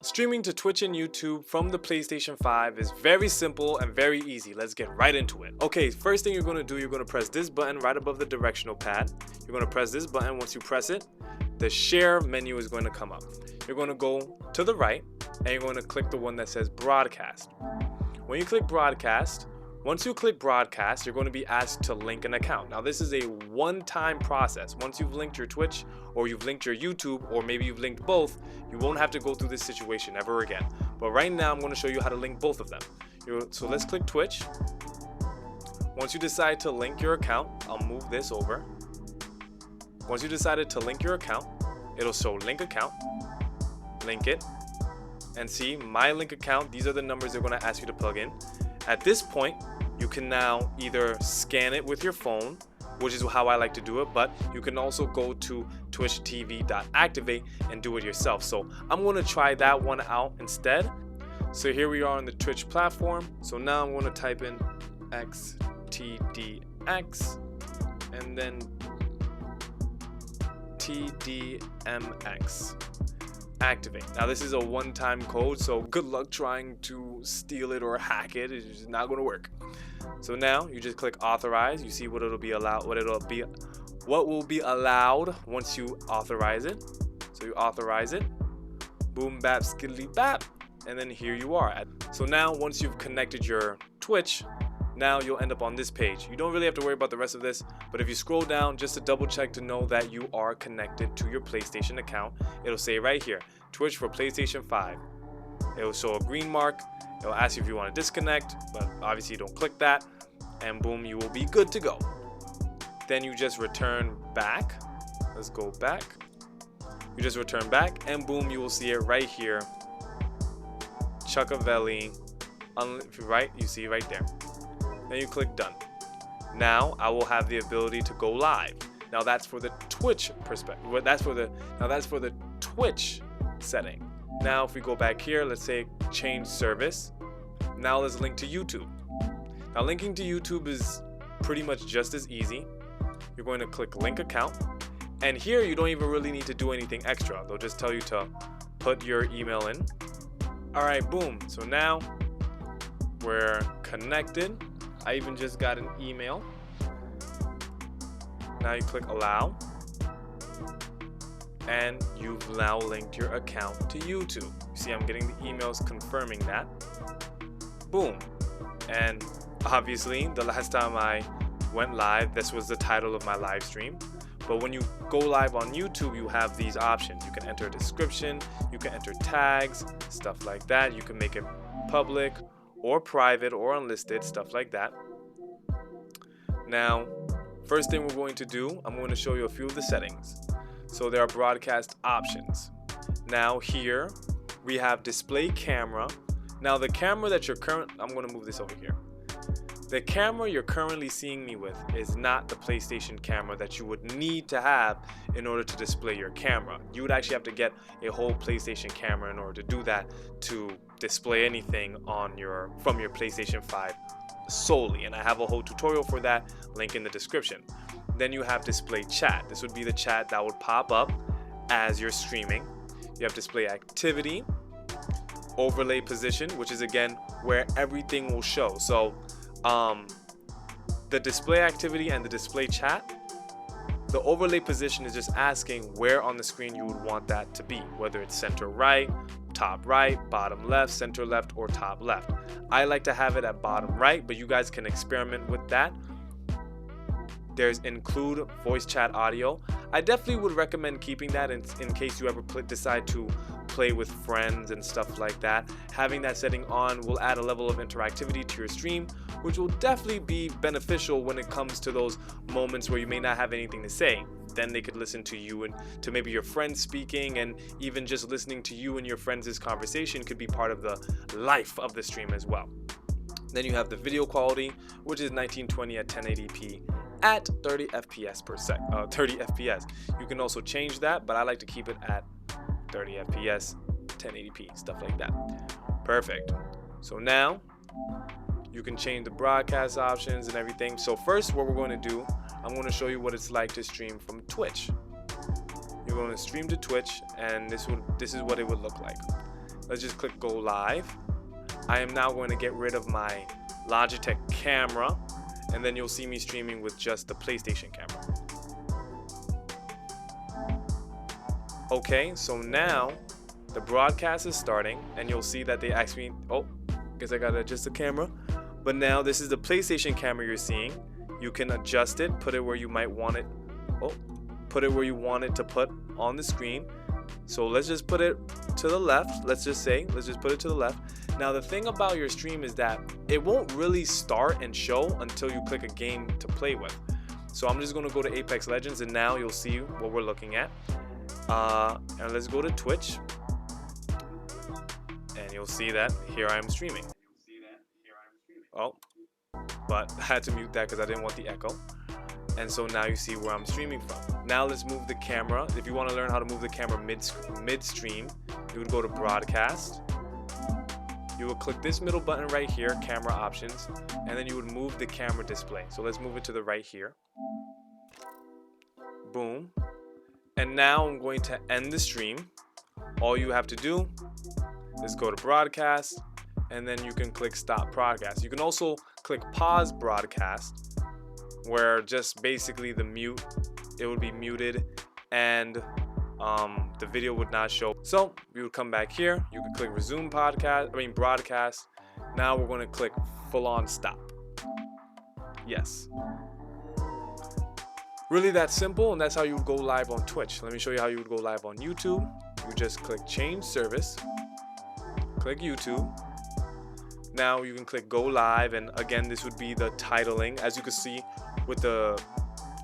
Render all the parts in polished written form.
Streaming to Twitch and YouTube from the PlayStation 5 is very simple and very easy. Let's get right into it. Okay, first thing you're going to do, you're going to press this button right above the directional pad. You're going to press this button. Once you press it, the share menu is going to come up. You're going to go to the right and you're going to click the one that says broadcast. When you click broadcast, once you click broadcast, you're going to be asked to link an account. Now, this is a one-time process. Once you've linked your Twitch or you've linked your YouTube, or maybe you've linked both, you won't have to go through this situation ever again. But right now, I'm going to show you how to link both of them. So let's click Twitch. Once you decide to link your account, I'll move this over. Once you decided to link your account, it'll show link account, link it, and see my link account. These are the numbers they're going to ask you to plug in. At this point, you can now either scan it with your phone, which is how I like to do it, but you can also go to twitchtv.activate and do it yourself. So I'm going to try that one out instead. So here we are on the Twitch platform. So now I'm going to type in xtdx and then tdmx. Activate. Now this is a one-time code, so good luck trying to steal it or hack it. It's just not going to work. So now you just click authorize. You see what will be allowed once you authorize it. So you authorize it. Boom bap skiddly bap, and then here you are. So now once you've connected your Twitch, now you'll end up on this page. You don't really have to worry about the rest of this, but if you scroll down just to double check to know that you are connected to your PlayStation account, it'll say right here, Twitch for PlayStation 5. It'll show a green mark. It'll ask you if you want to disconnect, but obviously don't click that, and boom, you will be good to go. Then you just return back. Let's go back. You just return back, and boom, you will see it right here. Chukavelli, right? You see it right there. Then you click done. Now I will have the ability to go live. Now that's for the Twitch perspective. That's for the Twitch setting. Now if we go back here, let's say change service. Now let's link to YouTube. Now linking to YouTube is pretty much just as easy. You're going to click link account, and here you don't even really need to do anything extra. They'll just tell you to put your email in. All right, boom. So now we're connected. I even just got an email. Now you click allow, and you've now linked your account to YouTube. You see, I'm getting the emails confirming that. Boom. And obviously, the last time I went live, this was the title of my live stream. But when you go live on YouTube, you have these options. You can enter a description, you can enter tags, stuff like that. You can make it public or private or unlisted, stuff like that. Now, first thing we're going to do, I'm going to show you a few of the settings. So there are broadcast options. Now here we have display camera. Now the camera that I'm going to move this over here. The camera you're currently seeing me with is not the PlayStation camera that you would need to have in order to display your camera. You would actually have to get a whole PlayStation camera in order to do that, to display anything from your PlayStation 5 solely. And I have a whole tutorial for that, link in the description. Then you have display chat. This would be the chat that would pop up as you're streaming. You have display activity, overlay position, which is again where everything will show. So the display activity and the display chat, the overlay position is just asking where on the screen you would want that to be, whether it's center right, top right, bottom left, center left, or top left. I like to have it at bottom right, but you guys can experiment with that. There's include voice chat audio. I definitely would recommend keeping that in case you ever decide to play with friends and stuff like that. Having that setting on will add a level of interactivity to your stream, which will definitely be beneficial when it comes to those moments where you may not have anything to say. Then they could listen to you and to maybe your friends speaking, and even just listening to you and your friends' conversation could be part of the life of the stream as well. Then you have the video quality, which is 1920 at 1080p at 30 FPS per sec. 30 FPS. You can also change that, but I like to keep it at 30 FPS, 1080p, stuff like that. Perfect. So now you can change the broadcast options and everything. So first, what we're going to do, I'm going to show you what it's like to stream from Twitch. You're going to stream to Twitch, and this is what it would look like. Let's just click go live. I am now going to get rid of my Logitech camera, and then you'll see me streaming with just the PlayStation camera. Okay, so now the broadcast is starting, and you'll see that they asked me, oh, guess I gotta adjust the camera. But now this is the PlayStation camera you're seeing. You can adjust it, put it where you might want it. Oh, put it where you want it to put on the screen. So let's just put it to the left. Let's just put it to the left. Now the thing about your stream is that it won't really start and show until you click a game to play with. So I'm just gonna go to Apex Legends, and now you'll see what we're looking at. And let's go to Twitch, and you'll see that here I am streaming. Oh, but I had to mute that because I didn't want the echo. And so now you see where I'm streaming from. Now let's move the camera. If you want to learn how to move the camera midstream, you would go to broadcast. You would click this middle button right here, camera options, and then you would move the camera display. So let's move it to the right here. Boom. And now I'm going to end the stream. All you have to do is go to broadcast, and then you can click stop broadcast. You can also click pause broadcast, where just basically it would be muted, and the video would not show. So we would come back here. You can click resume broadcast. Now we're going to click full on stop. Yes. Really that simple, and that's how you would go live on Twitch. Let me show you how you would go live on YouTube. You just click change service, click YouTube. Now you can click go live, and again this would be the titling. As you can see with the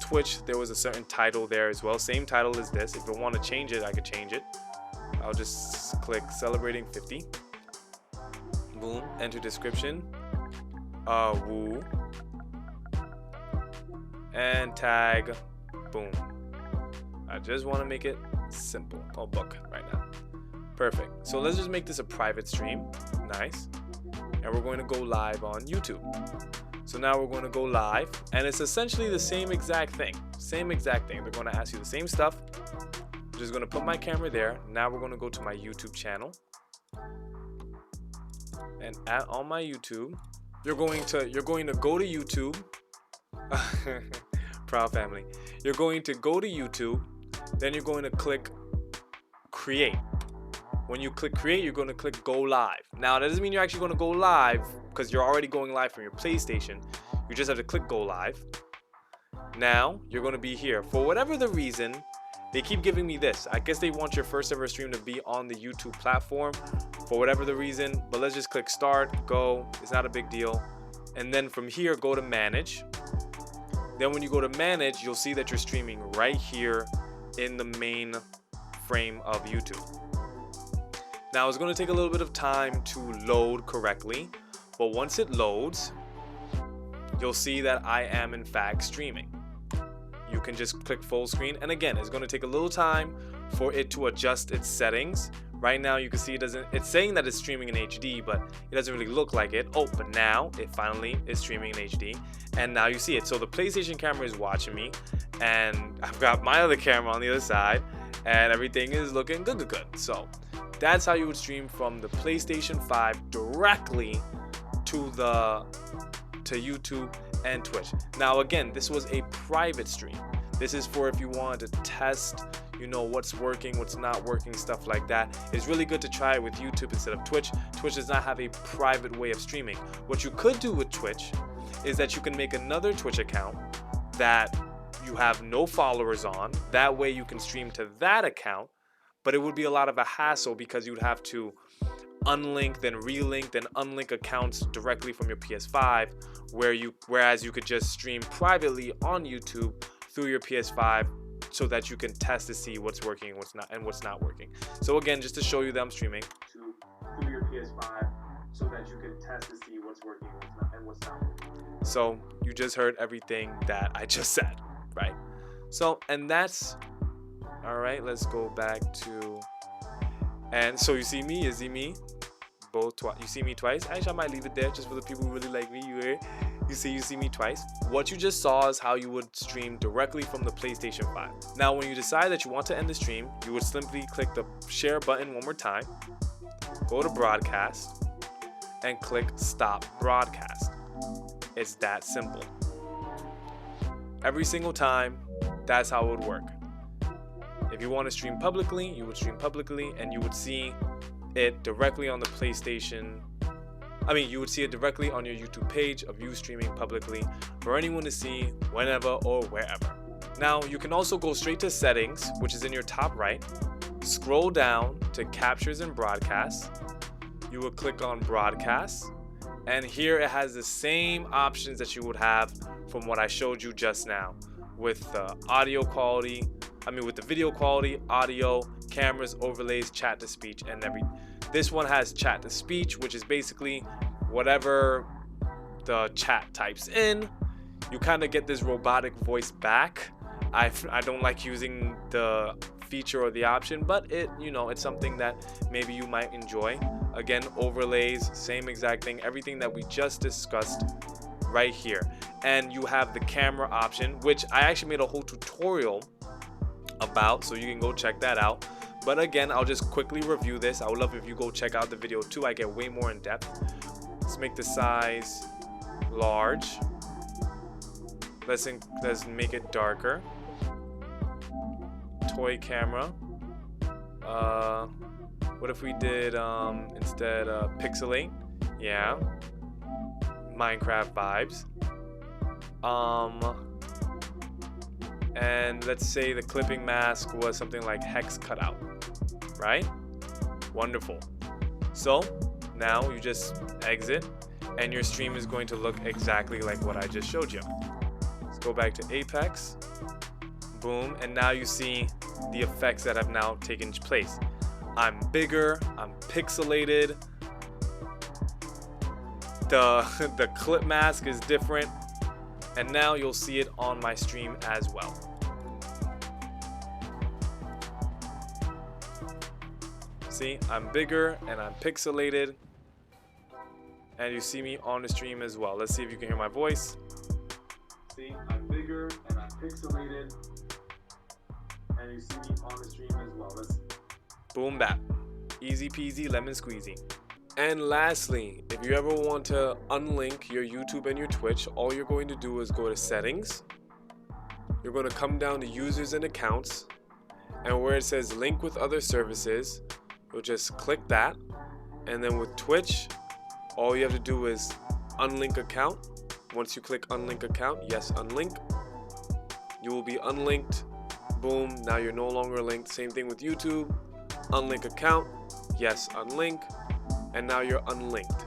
Twitch, there was a certain title there as well, same title as this. If I want to change it, I could change it. I'll just click celebrating 50. Boom, enter description, woo, and tag, boom. I just want to make it simple. Oh, book right now. Perfect. So let's just make this a private stream. Nice. And we're going to go live on YouTube. So now we're going to go live, and it's essentially the same exact thing. Same exact thing. They're going to ask you the same stuff. I'm just going to put my camera there. Now we're going to go to my YouTube channel. And on my YouTube, you're going to go to YouTube. Proud family. You're going to go to YouTube, then you're going to click create. When you click create, you're going to click go live. Now that doesn't mean you're actually going to go live, because you're already going live from your PlayStation. You just have to click go live. Now you're going to be here. For whatever the reason, they keep giving me this. I guess they want your first ever stream to be on the YouTube platform for whatever the reason, but let's just click start, go. It's not a big deal. And then from here, go to manage. Then when you go to manage, you'll see that you're streaming right here in the main frame of YouTube. Now it's going to take a little bit of time to load correctly, but once it loads, you'll see that I am in fact streaming. You can just click full screen, and again, it's going to take a little time for it to adjust its settings. Right now you can see it's saying that it's streaming in HD, but it doesn't really look like it. Oh, but now it finally is streaming in HD, and now you see it. So the PlayStation camera is watching me, and I've got my other camera on the other side, and everything is looking good. So that's how you would stream from the PlayStation 5 directly to YouTube and Twitch. Now again, this was a private stream. This is for if you wanted to test, what's working, what's not working, stuff like that. It's really good to try it with YouTube instead of Twitch. Twitch does not have a private way of streaming. What you could do with Twitch is that you can make another Twitch account that you have no followers on. That way you can stream to that account, but it would be a lot of a hassle because you'd have to unlink, then relink, then unlink accounts directly from your PS5, whereas you could just stream privately on YouTube through your PS5 so that you can test to see what's working and what's not working. So again, just to show you that I'm streaming through your PS5 so that you can test to see what's working and what's not working. So you just heard everything that I just said, right? So, and that's all right. Let's go back to, and so you see me, both twice. You see me twice. Actually, I might leave it there just for the people who really like me. You see me twice. What you just saw is how you would stream directly from the PlayStation 5. Now, when you decide that you want to end the stream, you would simply click the share button one more time. go to broadcast and click stop broadcast. It's that simple. Every single time, that's how it would work. If you want to stream publicly, you would stream publicly and you would see it directly on the PlayStation. You would see it directly on your YouTube page of you streaming publicly for anyone to see whenever or wherever. Now, you can also go straight to settings, which is in your top right. Scroll down to captures and broadcasts. You will click on broadcast. And here it has the same options that you would have from what I showed you just now with the audio quality, with the video quality, audio, cameras, overlays, chat to speech, and everything. This one has chat to speech, which is basically whatever the chat types in. You kind of get this robotic voice back. I don't like using the feature or the option, but it's something that maybe you might enjoy. Again, overlays, same exact thing, everything that we just discussed right here. And you have the camera option, which I actually made a whole tutorial about, so you can go check that out. But again, I'll just quickly review this. I would love if you go check out the video too. I get way more in depth. Let's make the size large. Let's make it darker. Toy camera. What if we did instead pixelate? Yeah. Minecraft vibes. And let's say the clipping mask was something like hex cutout, right? Wonderful. So now you just exit and your stream is going to look exactly like what I just showed you. Let's go back to Apex. Boom. And now you see the effects that have now taken place. I'm bigger, I'm pixelated. The clip mask is different. And now you'll see it on my stream as well. See, I'm bigger and I'm pixelated. And you see me on the stream as well. Let's see if you can hear my voice. See, I'm bigger and I'm pixelated. And you see me on the stream as well. Let's boom bap. Easy peasy lemon squeezy. And lastly, if you ever want to unlink your YouTube and your Twitch, all you're going to do is go to settings. You're going to come down to users and accounts, and where it says link with other services, you'll just click that. And then with Twitch, all you have to do is unlink account. Once you click unlink account, yes, unlink, you will be unlinked. Boom, now you're no longer linked. Same thing with YouTube, unlink account, yes, unlink. And now you're unlinked.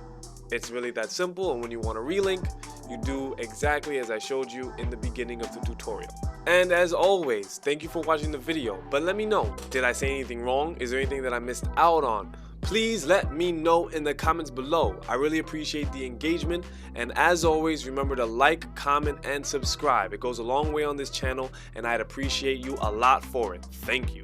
It's really that simple, and when you want to relink, you do exactly as I showed you in the beginning of the tutorial. And as always, thank you for watching the video, but let me know, did I say anything wrong? Is there anything that I missed out on? Please let me know in the comments below. I really appreciate the engagement, and as always, remember to like, comment, and subscribe. It goes a long way on this channel, and I'd appreciate you a lot for it. Thank you.